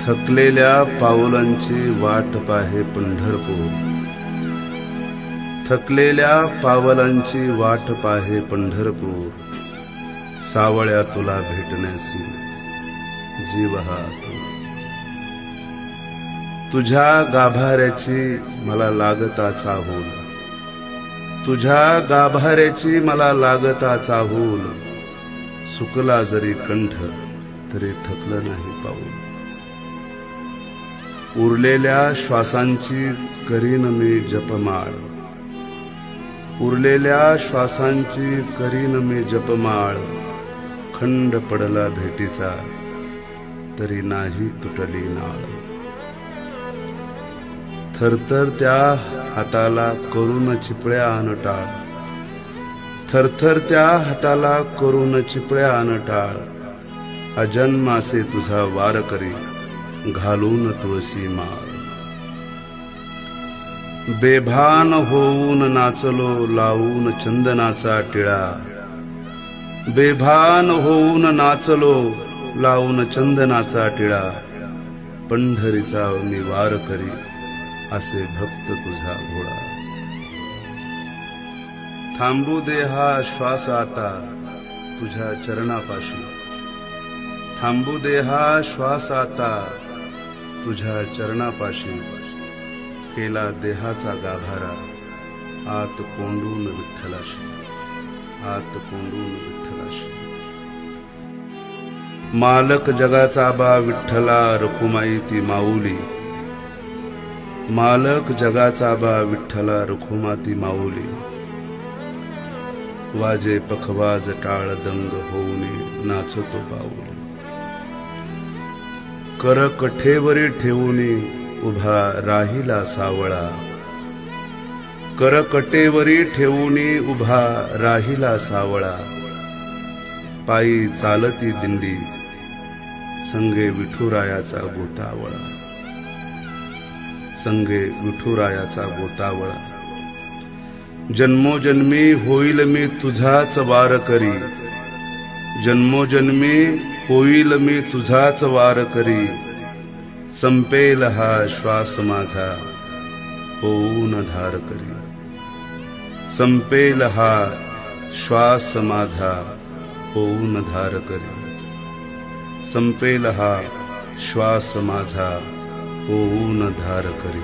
थकलेल्या पावलांची वाट पाहे पंढरपूर, थकलेल्या पावलांची वाट पाहे पंढरपूर, सावळ्या तुला भेटण्यासी जीव हा आतुर. तुझ्या गाभाऱ्याची मला लागता चाहूल, तुझ्या गाभाऱ्याची मला लागता चाहूल, सुकला जरी कंठ तरी थकलं नाही पाऊल. उरलेल्या श्वासांची करीन मी जपमाळ, उरलेल्या श्वासांची करीन मी जपमाळ, खंड पडला भेटीचा तरी नाही तुटली नाळ. थरथर त्या हाताला करून चिपळ्या अनटाळ, थरथर त्या हाताला करून चिपळ्या अनटाळ, अजन्मासे तुझा वार करी घालून तुळशी माळ. बेभान होऊन नाचलो लावून चंदनाचा टिळा, बेभान होऊन नाचलो लावून चंदनाचा टिळा, पंढरीचा निवार करी असे भक्त तुझा घोडा. थांबू दे हा श्वास आता तुझ्या चरणापाशी, थांबू दे हा श्वास आता तुझ्या चरणापाशी, केला देहाचा गाभारा आत कोंडून विठ्ठलाशी, आत कोंडून विठ्ठलाशी. मालक जगाचा बा विठ्ठला रखुमाई ती माऊली, मालक जगाचा बा विठ्ठला रखुमाती माऊली, वाजे पखवाज टाळ दंग होऊनी नाचतो पाऊली. कर कठेवरी ठेवूनी उभा राहिला सावळा, कर कटेवरी ठेवूनी उभा राहिला सावळा, पायी चालती दिंडी संगे विठुरायाचा गोतावळा, संगे विठुरायाचा गोतावळा. जन्मोजन्मी होईल मी तुझाच वार करी, जन्मोजन्मी होईल मी तुझाच वार करी, संपेल हा श्वास माझा होऊन धार करी, संपेल हा श्वास माझा होऊन धार करी, संपेल हा श्वास माझा होऊन धार करी.